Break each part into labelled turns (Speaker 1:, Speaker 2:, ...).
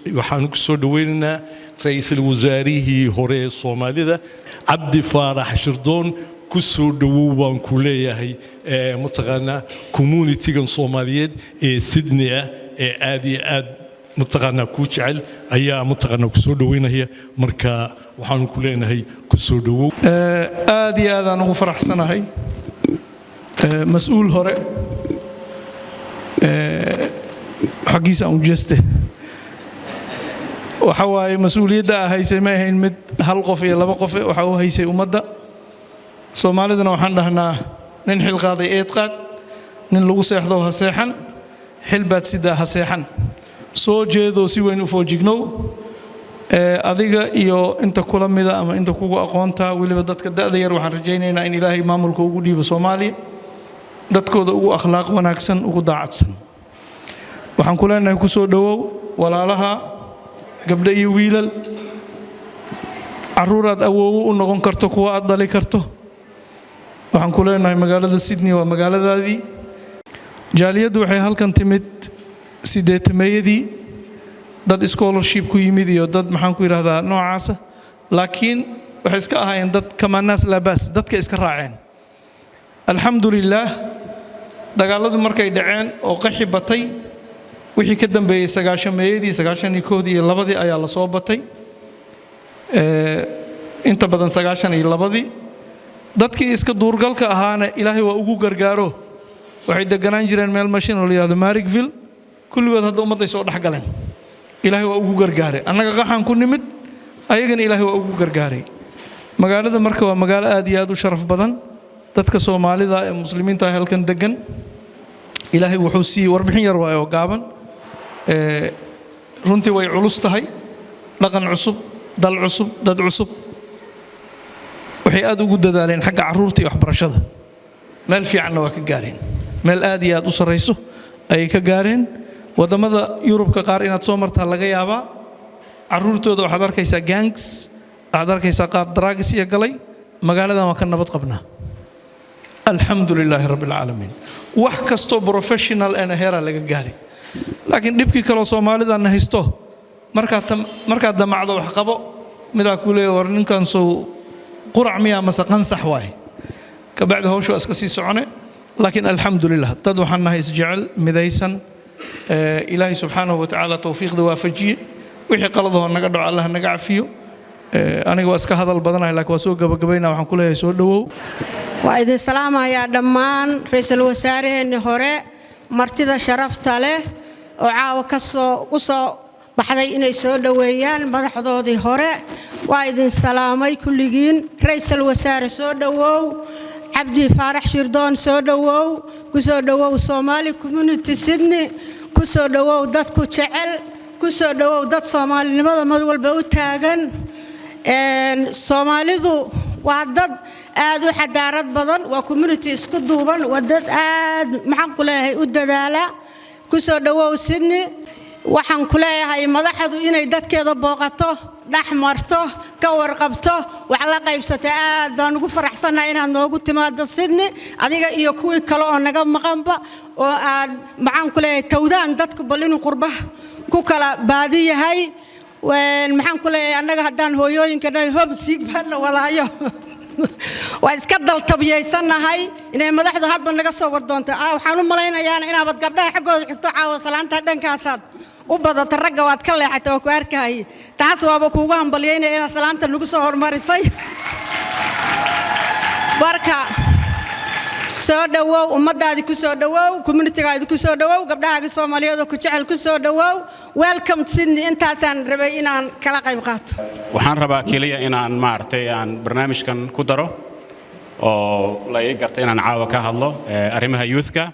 Speaker 1: waxaan ku soo dhaweynaynaa ra'iisul wasaarihii hore ee Soomaalida Cabdi Faarax Shirdoon ku soo dhawow baan ku leeyahay mataqaanaa community-gan Soomaaliyeed ee Sydney ee aad iyo aad mataqaanaa ku jecel ayaa mataqaanaa ku soo dhaweynaya marka waxaan ku leenahay ku soo dhawow
Speaker 2: aad iyo aad aan ugu faraxsanahay mas'uul hore xaqiisa aan jeeste waxa waaye mas'uuliyadda haysay ma ahayn mid hal qof iyo laba qof waxa uu haysay ummadda Soomaalidana waxaan dhahnaa nin xil qaaday eed qaad nin lagu seexdo ha seexan xil baad sidaa ha seexan soo jeedo si weyn u foojignow adiga iyo inta kula mida ama inta kugu aqoonta waliba dadka da'da yar waxaan rajaynaynaa in Ilaahay maamulka ugu dhiibo Soomaaliya dadkooda ugu akhlaaq wanaagsan ugu daacadsan waxaan ku leenahay ku soo dhawow walaalaha gabdha iyo wiilal caruuraad awoow u noqon karto kuwa aad dhali karto waxaan ku leenahay magaalada Sydney waa magaaladaadii jaaliyadu waxay halkan timid sideetameeyadii dad scholarship ku yimid iyo dad maxaan ku yiraahdaa noocaas laakiin waxay iska ahaayeen dad kama naas labaas dadka iska raaceen alxamdulillah dagaaladu markay dhaceen oo qaxi batay wixii ka dambeeyay 9meeyadii 91 iyo 2 ayaa la soo batay inta badan 92 dadkii iska duurgalka ahaana Ilaahay waa ugu gargaaro waxay deganaan jireen meel mashin oo la yiraahdo Marrickville kulligood hadda ummaday soo dhaxgaleen Ilaahay waa ugu gargaaray annaga qaxan ku nimid ayagana Ilaahay waa ugu gargaaray magaalada marka waa magaalo aad iyo aad u sharaf badan dadka Soomaalida ee muslimiinta ah halkan degan Ilaahay wuxuu sii warbixin yar waayo gaaban runtii way culus tahay dhaqan cusub dal cusub dad cusub waxay aad ugu dadaaleen xagga caruurta iyo waxbarashada meel fiican waa ka gaareen meel aad iyo aad u sareyso ay ka gaareen wadamada Yurubka qaar inaad soo martaa laga yaabaa caruurtooda waxaad arkaysaa gangs waxaad arkaysaa qaar drugs iyo galay magaaladan waa ka nabad qabnaa alxamdulilaahi rabbil caalamiin wax kasto professional and hera laga gaaray laakiin dibkii kale Soomaalida haysto marka damacdo wax qabo midaa ku leeyahay war ninkan soo qurac miya masaqan sax waay ka bacda hawshu iska sii socone laakiin alxamdulillah dad waxaan nahay isjecel midaysan Ilaahay subhanahu wa ta'ala tawfiiqda waafajiye wixii qaladoo naga dhaco Allah naga cafiyo aniga waa iska hadal badanahay laakiin waa soo gabagabayna waxaan ku leeyahay soo dhawow
Speaker 3: waa idin salaamayaa dhammaan ra'iisul wasaaraheena hore martida sharafta leh oo caawa ka soo baxday inay soo dhaweeyaan madaxdoodii hore waa idin salaamay kulligiin ra'iisul wasaare soo dhawow Cabdi Faarax Shirdoon soo dhawow ku soo dhawow Somali community Sydney ku soo dhawow dadku jecel ku soo dhawow dad Soomaalinimada mar walba u taagan Soomaalidu waa dad aad u xadaarad badan waa community isku duuban waa dad aad maxaan ku leeyahay u dadaala ku soo dhawow Sydney waxaan ku leeyahay madaxdu inay dadkeeda booqato dhaxmarto ka warqabto wax la qaybsato aad baan ugu faraxsanahay inaad noogu timaado Sydney adiga iyo kuwii kale oo naga maqanba oo aad maxaan ku leeyahay tawdaan dadku balin qurbaha ku kala baadiyahay maxaan ku leeyahay annaga haddaan hooyooyinka homesick baan wadaayo waa iska daltabyeysanahay inay madaxdu hadba naga soo wardoonto waxaan u malaynayaa inaad gabdhaha xaqooda xigto caawa salaanta dhankaasaad u badata ragga waad ka leexatay oo ku arkay taas waaba kuugu hambalyeynay inaad salaanta nagu soo hormarisay barka soo dhawow ummadaadi ku soo dhawow community-gaadi ku soo dhawow gabdhaha Soomaaliyeed ku jecel ku soo dhawow welcome to Sydney intaasaan rabay inaan kala qayb qaato
Speaker 4: waxaan rabaa kaliya inaan maartay aan barnaamijkan ku daro oo la ii gartay inaan caawa ka hadlo arrimaha youth-ka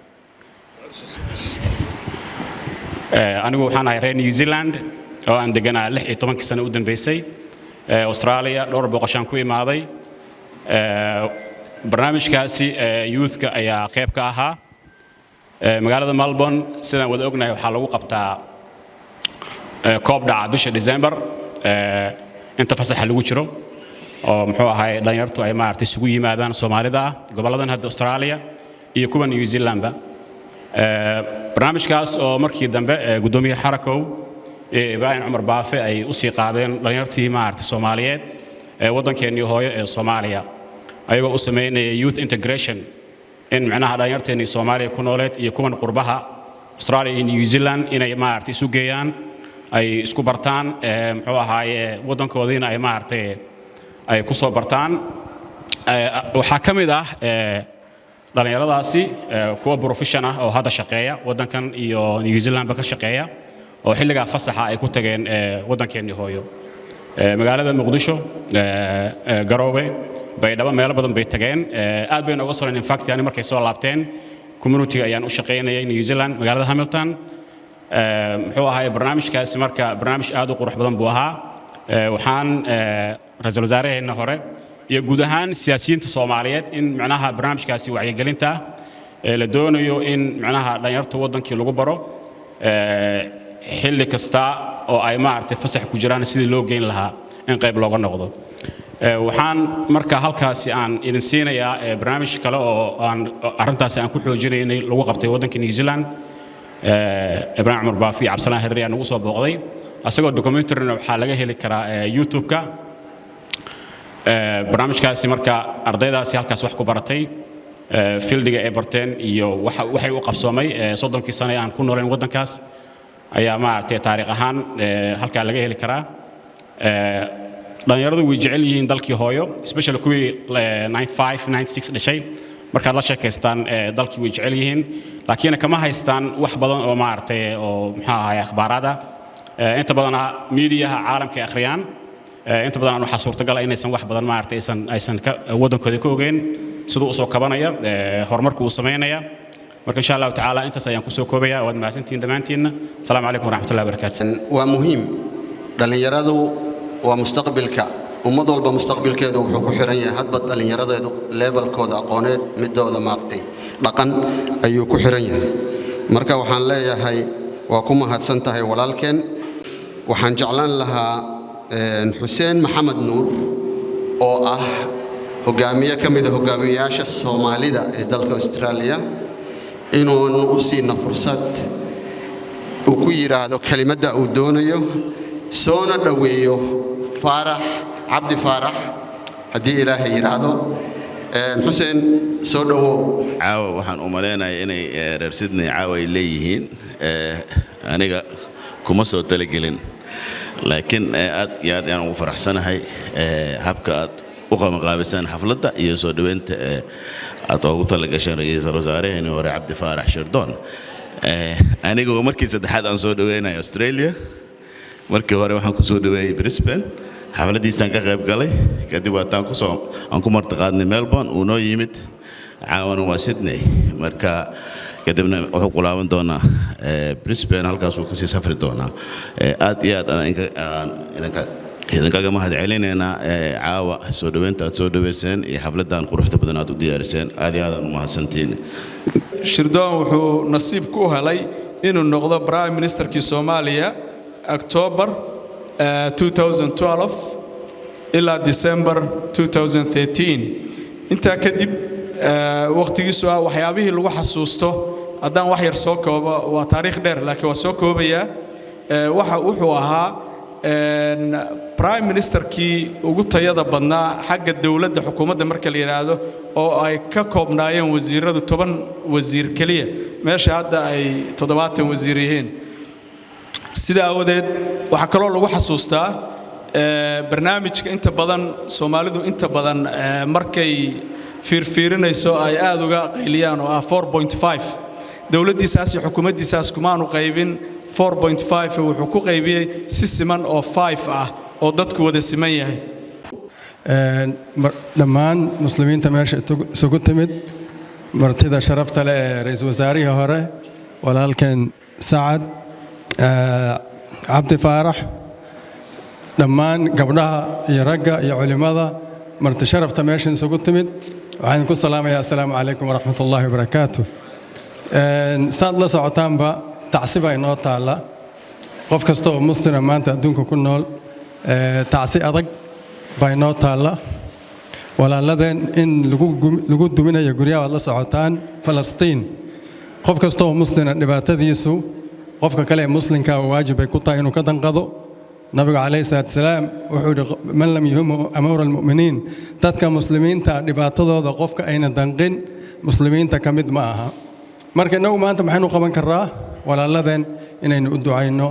Speaker 4: anigu waxaan ahay reer New Zealand oo aan deganaa 16 sano u dambeysay Australia dhowr boqoshaan ku imaaday barnaamijkaasi youth-ka ayaa qayb ka ahaa magaalada Melbourne sidaan wada ognahay waxa lagu qabtaa koob dhaca bisha December inta fasaxa lagu jiro oo muxuu ahay dhalinyartu ay maartay isugu yimaadaan Soomaalida goboladan hadda Australia iyo kuwa New Zealand ba barnaamijkaas oo markii dambe gudoomiyaha xarakow ibraahim cumar baafe ay u sii qaadeen dhalinyartii maaragtay soomaaliyeed ee waddankeennii hooyo ee soomaaliya ayagoo u sameynaya youth integration in macnaha dhalinyarteennii soomaaliya ku nooleed iyo kuwan qurbaha australia iyo new zealand inay maaragtay isu geeyaan ay isku bartaan muxuu ahaaye waddankoodiina ay maaragtay ay ku soo bartaan waxaa ka mid ah dhalinyaradaasi kuwa profession ah oo hadda shaqeeya waddankan iyo new zealandba ka shaqeeya oo xilligaa fasaxa ay ku tageen waddankeennii hooyo magaalada muqdisho garoowe baydhabo meelo badan bay tageen aad bay nooga soleen in fact yani markay soo laabteen community ayaan u shaqeynayay new zealand magaalada hamilton muxuu ahaay barnaamijkaasi marka barnaamij aad u qurux badan buu ahaa waxaan ra'iisul wasaaraheena hore iyo guud ahaan siyaasiyiinta Soomaaliyeed in macnaha barnaamijkaasi wacyigelinta la doonayo in macnaha dhalinyarta waddankii lagu baro xilli kasta oo ay maartay fasax ku jiraan sidii loo geyn lahaa in qayb looga noqdo waxaan marka halkaasi aan idin siinayaa barnaamij kale oo aan arrintaasi aan ku xoojinaynay lagu qabtay waddanka New Zealand ibraahim cumar baafi cabdisalaam herri aan ugu soo booqday asagoo documentary waxaa laga heli karaa YouTube-ka barnaamijkaasi marka ardaydaasi halkaas wax ku baratay fieldiga ay barteen iyo waxay u qabsoomay 30 sano aan ku nooleen waddankaas ayaa maartay taariikh ahaan halka laga heli karaa dhalinyaradu way jecel yihiin dalkii hooyo especially kuwii 95 96 dhashay marka la sheekaystaan dalkii way jecel yihiin laakiin kama haystaan wax badan oo maartay oo maxaa ahay akhbaarada inta badan media caalamka akhriyaan inta badan waxa suurtagal ah inaysan wax badan maartay aysan ka waddankooda ka ogeyn sidoo soo kabanaya horumarku uu sameynaya marka insha Allah taala intaas ayaan ku soo koobaya waad maasantiin dhamaantiina assalaamu calaykum waraxmatullaahi wabarakaatuh
Speaker 5: waa muhiim dhalinyaradu waa mustaqbalka ummad walba mustaqbalkeedu wuxuu ku xiran yahay hadba dhalinyaradeedu levelkooda aqooneed midooda maartay dhaqan ayuu ku xiran yahay marka waxaan leeyahay waa ku mahadsan tahay walaalkeen waxaan jeclaan lahaa xuseen maxamed nuur oo ah hogaamiye ka mid ah hogaamiyaasha Soomaalida ee dalka Australia inuu u siina fursad uu ku yiraahdo kelimada uu doonayo soona dhaweeyo Faarax Cabdi Faarax hadii Ilaahay yiraahdo xuseen soo dhawo
Speaker 6: caawa waxaan u maleynayaa inay reer Sydney caawa ay leeyihiin aniga kuma soo talagelin laakiin aad iyo aad aan ugu faraxsanahay habka aad u qabanqaabisan xafladda iyo soo dhaweynta aad ugu talagashay ra'iisul wasaaraheena hore Cabdi Faarax Shirdoon aniga markii saddexaad aan soo dhaweynayo Australia markii hore waxaan ku soo dhaweeyay Brisbane xafladiisaan ka qayb galay kadib waan ku martaqaadnay Melbourne oo noo yimid caawana waa Sydney marka kadibna wuxuu ku laaban doonaa Brisbane halkaas uu ka sii safri doonaa aad iyo aad idin kaga mahad celinayna caawa soo dhaweynta aad soo dhaweyseen iyo xafladan quruxda badan aad u diyaariseen aad iyo aad u mahadsantiin
Speaker 2: Shirdoon wuxuu nasiib ku helay inuu noqdo Prime Ministerkii Soomaaliya October 2012 ilaa December 2013 inta kadib waqtigiisu waxyaabihii lagu xasuusto haddaan wax yar soo koobo waa taariikh dheer laakiin waa soo koobaya wuxuu ahaa Prime Ministerkii ugu tayada badnaa xagga dawladda xukuumadda marka la yiraahdo oo ay ka koobnaayeen wasiiradu 10 wasiir kaliya meesha hadda ay 70 wasiir yihiin sida awadeed waxa kale lagu xasuustaa barnaamijka inta badan Soomaalidu inta badan markay fiirinayso ay aad uga qayliyaan oo 4.5 dawladdiisaas iyo xukuumaddiisaas kuma aanu qaybin 4.5 wuxuu ku qaybiyay si siman oo 5 ah oo dadku wada siman yahay
Speaker 7: dhammaan muslimiinta meesha isugu timid martida sharafta leh ee ra'iisul wasaarihii hore walaalkeen Saad Cabdi Faarax dhammaan gabdhaha iyo ragga iyo culimada marti sharafta meesha isugu timid waxaan ku salaamayaa assalaamu calaykum waraxmatullaahi wabarakaatuh saad la socotaanba tacsi baa inoo taala qof kasta oo muslima maanta adduunka ku nool tacsi adag baa inoo taala walaaladeen in lagu duminayo guryaha aad la socotaan Falastiin qof kasta oo muslima dhibaatadiisu qofka kale ee muslimka waajib ay ku tahay inuu ka danqado nabiga calayhi salaatu wasalaam wuxuu yidhi man lam yuhim amawra almu'miniin dadka muslimiinta dhibaatadooda qofka ayna danqin muslimiinta ka mid ma aha marka inagu maanta maxaynu qaban karaa walaaladeen inaynu u ducayno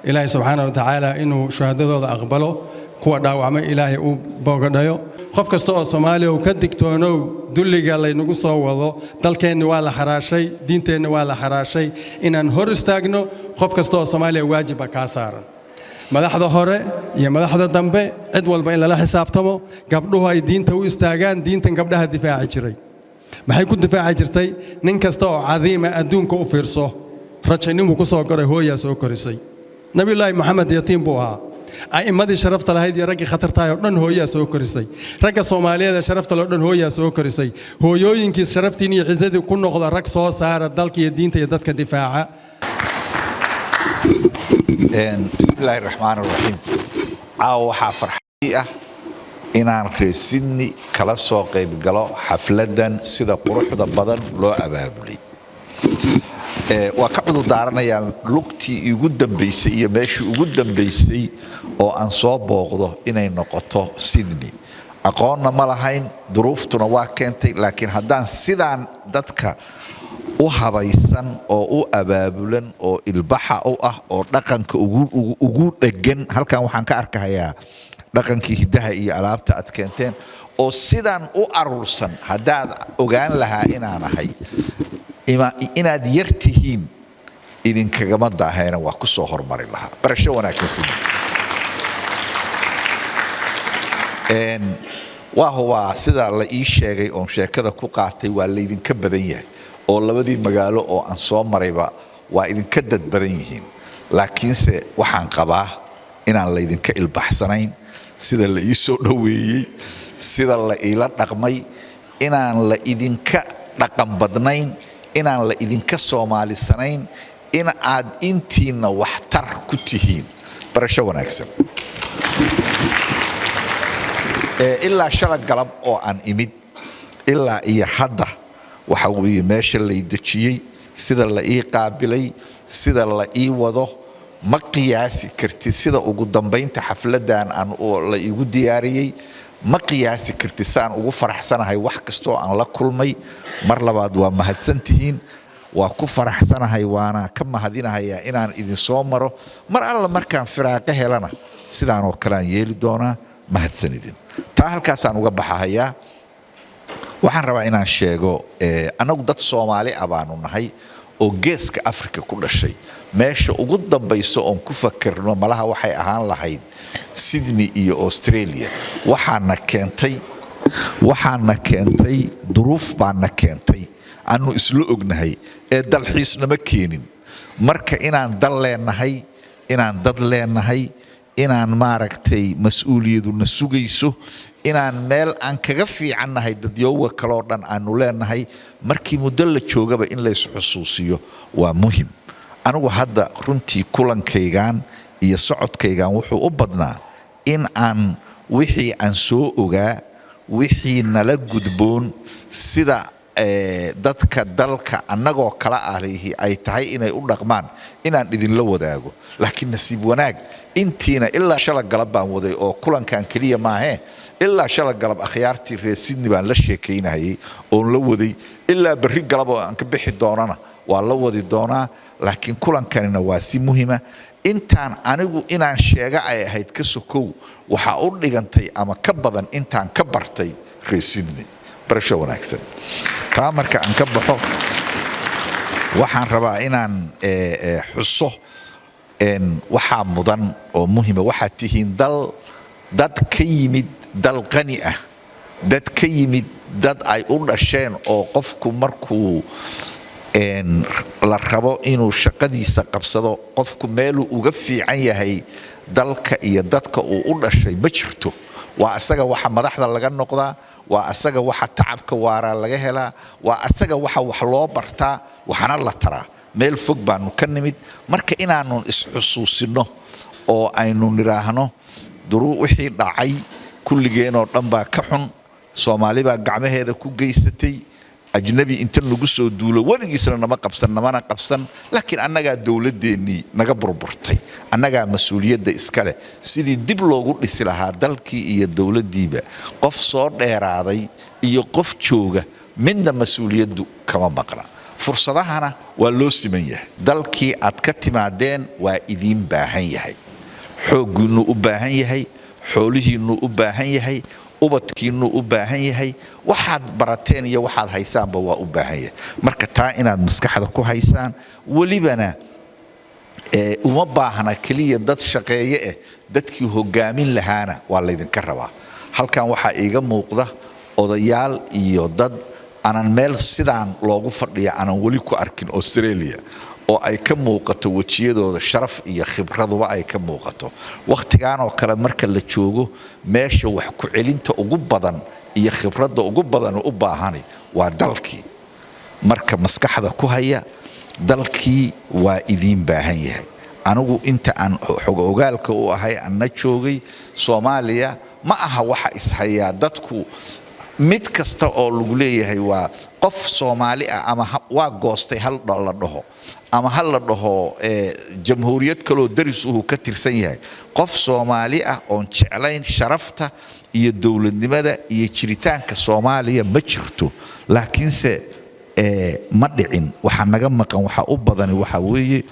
Speaker 7: ilaahay subxaanahu wa tacaala inuu shahaadadooda aqbalo kuwa dhaawacmay ilaahay uu boogadhayo qof kasta oo Soomaaliya uu ka digtoonow dulliga laynagu soo wado dalkeenna waa la xaraashay diinteenna waa la xaraashay inaan hor istaagno qof kasta oo Soomaaliya waajib ka saaran madaxda hore iyo madaxda dambe cid walba in la xisaabtamo gabdhuhu ay diinta u istaagaan diintan gabdhaha difaaci jiray maxay ku difaaci jirtay nin kasta oo cadiima adduunka u fiirso rajaynimu ku soo koray hooyaa soo korisay nabiyullaahi maxamed yatiim buu ahaa a'immadii sharafta lahayd iyo raggii khatartahay oo dhan hooyaa soo korisay ragga Soomaaliyeed sharafta loo dhan hooyaa soo korisay hooyooyinkii sharaftiin iyo ciisadii ku noqda rag soo saara dalka iyo diinta iyo dadka difaaca
Speaker 8: بسم الله الرحمن الرحيم waxaa farxad ah inaan reesidni kala soo qayb galo xafladan sida quruxda badan loo abaabulay waa ka cudur daaranayaa lugtii ugu dambeysay iyo meeshii ugu dambeysay oo aan soo booqdo inay noqoto Sydney aqoonna ma lahayn duruuftuna waa keentay laakiin haddaan sidaan dadka u habaysan oo u abaabulan oo ilbaxa u ah oo dhaqanka ugu dhagan halkan waxaan ka arkayaa dhaqankii hidaha iyo alaabta aad keenteen oo sidaan u arursan haddaad ogaan lahaa inaan ahay inaad yartihiin idinkagama daahayna waa ku soo hormari lahaa barasho wanaagsan waa sida la ii sheegay oo sheekada ku qaatay waa la idinka badan yahay oo labadii magaalo oo aan soo marayba waa idinka dad badan yihiin laakiinse waxaan qabaa inaan la idinka ilbaxsanayn sida la ii soo dhaweeyay sida la ila dhaqmay inaan la idinka dhaqan badnayn inaan la idinka Soomaalisanayn in aad intiina waxtar ku tihiin barasho wanaagsan ilaa shalay galab oo aan imid ilaa iyo hadda waxa weeye meesha la dejiyay sida la ii qaabilay sida la ii wado ma qiyaasi kartid sida ugu dambeynta xafladan aan la igu diyaariyay ma qiyaasi kartid saan ugu faraxsanahay wax kasto aan la kulmay mar labaad waa mahadsantihiin waa ku faraxsanahay waana ka mahadinayaa inaan idin soo maro mar alla markaan firaaqo helana sidaan oo kale aan yeeli doonaa mahadsanidin taa halkaas aan uga baxayaa waxaan rabaa inaan sheego anagu dad Soomaali abaanu nahay oo geeska Afrika ku dhashay meesha ugu dambayso oo ku fakarno malaha waxay ahaan lahayd Sydney iyo Australia waxaana keentay duruuf baana keentay aanu isla ognahay ee dalxiisnimo keenin marka inaan dal leenahay inaan dad leenahay inaan maaragtay mas'uuliyaduna sugayso inaan meel aan kaga fiicannahay dadyowga kale oo dhan aanu leenahay markii muddo la joogaba in la is xusuusiyo waa muhiim anigu hadda runtii kulankaygaan iyo socodkaygaan wuxuu u badnaa in aan wixii aan soo ogaa wixii nala gudboon sida dadka dalka annagoo kala ahihi ay tahay inay u dhaqmaan inaan idinla wadaago laakiin nasiib wanaag intiina ilaa shalay galab baan waday oo kulankan kaliya maahee ilaa shalay galab akhyaartii reer Sydney baan la sheekaynayay oo la waday ilaa berri galab oo aan ka bixi doonana waa la wadi doonaa laakiin kulankanina waa si muhiima intaan anigu inaan sheega ay ahayd ka sokow waxa u dhigantay ama ka badan intaan ka bartay reer Sydney barasho wanaagsan taa marka aan ka baxo waxaan rabaa inaan xuso waxaa mudan oo muhiima waxaa tihiin dad ka yimid dal qani ah dad ka yimid dad ay u dhasheen oo qofku markuu la rabo inuu shaqadiisa qabsado qofku meel uga fiican yahay dalka iyo dadka uu u dhashay ma jirto waa asaga waxa madaxda laga noqdaa waa asaga waxa tacabka waara laga helaa waa asaga waxa wax loo bartaa waxana la taraa meel fog baanu ka nimid marka inaanu isxusuusino oo aynu niraahno duruu wixii dhacay kulligeen oo dhan baa ka xun Soomaali baa gacmaheeda ku geysatay أجنبي أنت نقصه دولة ورجسنا نما قبسن نما قبسن لكن أنا قاعد دولة ديني نجبر برتي أنا قاعد مسؤولية ده إسكاله سيدي دبلو قول لسلاها دلكي هي الدولة ديبة قف صار إرادي يقف شوجة من ده مسؤولية دو كمان بقرا فرصة هنا واللوسمية دلكي أتكتم عدين وإذين باهية هي حوج إنه باهية هي حوله إنه باهية هي ubadkiinu u baahan yahay waxaad barateen iyo waxaad haysaanba waa u baahan yahay marka taa inaad maskaxda ku haysaan walibana uma baahna kaliya dad shaqeeye dadkii hogaamin lahaana waa la idin ka rabaa halkan waxa iiga muuqda odayaal iyo dad aanan meel sidaan loogu fadhiyo aanan wali ku arkin Australia oo ay ka muuqato wajiyadooda sharaf iyo khibraduba ay ka muuqato waqtigan oo kale marka la joogo meesha wax ku celinta ugu badan iyo khibradda ugu badan u baahan waa dalkii marka maskaxda ku haya dalkii waa idin baahan yahay anigu inta aan xog ogaalka u ahay anna joogay Soomaaliya ma aha waxa is haya dadku mid kasta oo lagu leeyahay waa qof Soomaali ah ama waa goostay hal la dhaho ama hal la dhaho jamhuuriyad kale daris uu ka tirsan yahay qof Soomaali ah oo jeclayn sharafta iyo dawladnimada iyo jiritaanka Soomaaliya ma jirto laakiinse ma dhicin waxa naga maqan waxa u badan waxa weeye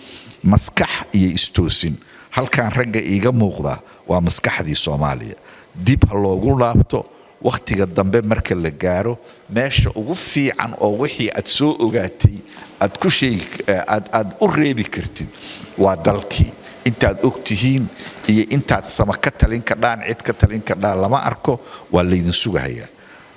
Speaker 8: maskax iyo istoosin halkan ragga iiga muuqda waa maskaxdii Soomaaliya dib loogu laabto waqtiga dambe marka la gaaro meesha ugu fiican oo wixii aad soo ogaatay aad ku aad u reebi kartid waa dalkii intaad ogtihiin iyo intaad sama ka talin ka dhaan cid ka talin ka dhaan lama arko waa leedin sugayaa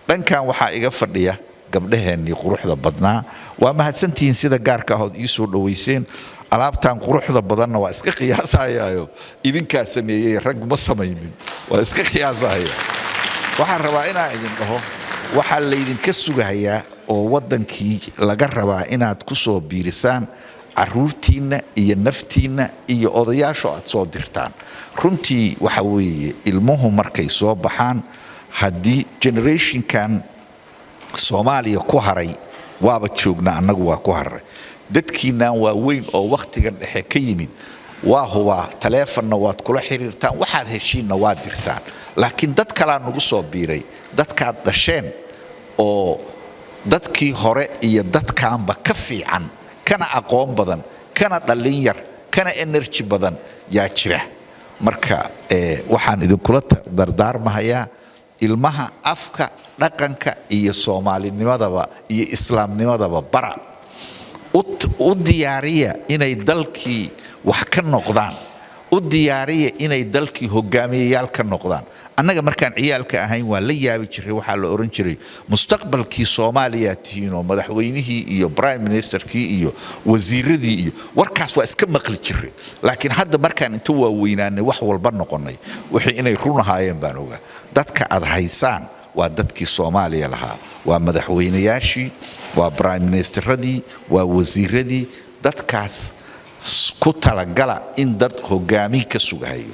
Speaker 8: dhankan waxa iga fadhiya gabdhaheennii quruxda badnaa waa mahadsantihiin sida gaarka ah oo ii soo dhaweyseen alaabtan quruxda badanna waa iska qiyaasayaayo idinka sameeyay rag ma sameeynin waa iska qiyaasayaayo waxaan rabaa inaan idin dhaho waxa la idinka sugayaa oo wadankii laga rabaa inaad ku soo biirisaan caruurtiina iyo naftiina iyo odayaasho aad soo dirtaan runtii waxa weeye ilmuhu markay soo baxaan haddii generation kan Soomaaliya ku haray waaba joogna annagu waa ku haray dadkiina waa weyn oo waqtiga dhexe ka yimid waa huwa taleefonna waad kula xiriirtaan waxaad heshiina waad dirtaan laakiin dad kala nagu soo biiray dadka dhasheen oo dadkii hore iyo dadkaanba ka fiican kana aqoon badan kana dhalin yar kana energy badan yaa jira marka waxaan idin kula dardaarmahayaa ilmaha afka dhaqanka iyo Soomaalinimadaba iyo islaamnimadaba bara u diyaariya inay dalkii wax ka noqdaan u diyaariya inay dalkii hogaamiyayaal ka noqdaan annaga markaan ciyaalka ahayn waa la yaabi jiray waxa la oran jiray mustaqbalkii Soomaaliya tiino madaxweynihii iyo prime ministerkii iyo wasiiradii iyo warkaas waa iska maqli jiray laakiin hadda markaan inta waa weynaanay wax walba noqonay wixii inay runahaayeen baan ogaa dadka aad haysaan waa dadkii Soomaaliya lahaa waa madaxweynayaashii waa prime ministeradii waa wasiiradii dadkaas ku talagala in dad hogaamin ka sugayo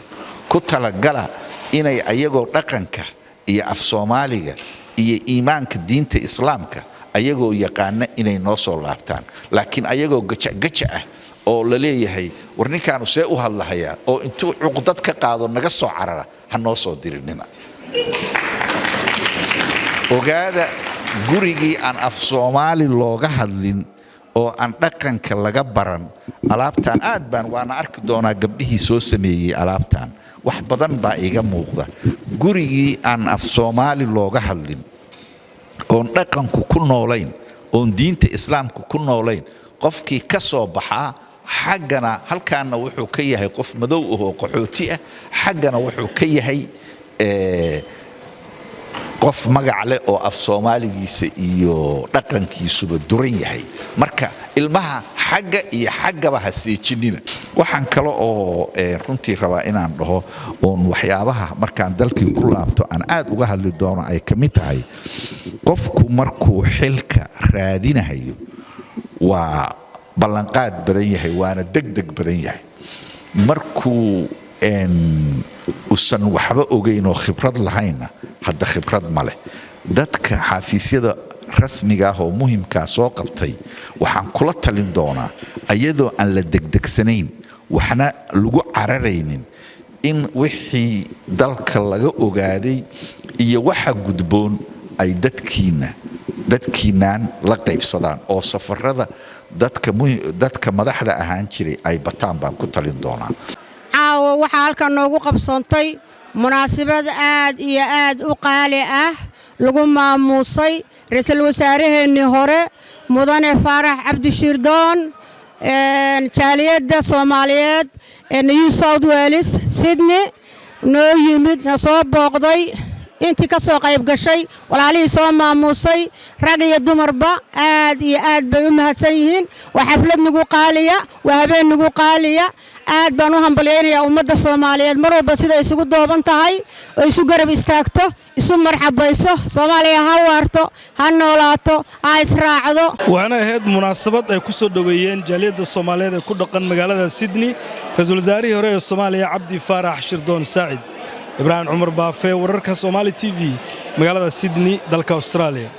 Speaker 8: ku talagala inay ayagoo dhaqanka iyo af Soomaaliga iyo iimaanka diinta islaamka ayagoo yaqaan inay noo soo laabtaan laakiin ayagoo gaja ah oo la leeyahay war ninkaanu see u hadlahayaa oo intuu cuqdad ka qaado naga soo carara ha noo soo dirinina ogaada gurigii aan af Soomaali looga hadlin oo aan dhaqanka laga baran alaabtan aad baan waana arki doonaa gabdhihii soo sameeyay alaabtan wax badan baa iga muuqda gurigii aan af Soomaali looga hadlin oo dhaqanku ku noolayn oo diinta islaamku ku noolayn qofkii ka soo baxaa xaggana halkaana wuxuu ka yahay qof madow oo qaxooti ah xaggana wuxuu ka yahay qof magac leh oo af Soomaaligiisa iyo dhaqankiisuba duran yahay marka ilmaha xagga iyo xaggaba ha seejinina waxaan kale oo runtii rabaa inaan dhaho oo waxyaabaha markaan dalkii ku laabto aan aad uga hadli doono ay kamid tahay qofku markuu xilka raadinayo waa ballanqaad badan yahay waana degdeg badan yahay markuu usan waxba ogeyn oo khibrad lahayna hadda khibrad ma leh dadka xafiisyada rasmiga ah oo muhiimkaa soo qabtay waxaan kula talin doonaa ayadoo aan la degdegsanayn waxna lagu cararaynin in wixii dalka laga ogaaday iyo waxa gudboon ay dadkiinaan la qaybsadaan oo safarada dadka madaxda ahaan jiray ay bataan baan ku talin doonaa.
Speaker 3: caawa waxaa halkan noogu qabsoontay munaasabad aad iyo aad u qaali ah lagu maamuusay ra'iisul wasaaraheennii hore mudane faarax cabdi shirdoon jaaliyadda Soomaaliyeed ee New South Wales Sydney noo yimid na soo booqday intii ka soo qayb gashay walaalihii soo maamuusay rag iyo dumarba aad iyo aad bay u mahadsan yihiin waa xaflad nagu qaaliya waa habeen nagu qaaliya aad baan u hambalyeynaya ummadda Soomaaliyeed mar walba sida isugu dooban tahay oo isu garab istaagto isu marxabayso Soomaaliya ha waarto ha noolaato ha israacdo.
Speaker 2: waxaana ahayd munaasabad ay ku soo dhaweeyeen jaaliyadda Soomaaliyeed ee ku dhaqan magaalada Sydney ra'iisul wasaarihii hore ee Soomaaliya Cabdi Faarax Shirdoon Saacid. إبراهيم عمر بافي ورركا صومالي تي في مقالة سيدني دالكا أستراليا.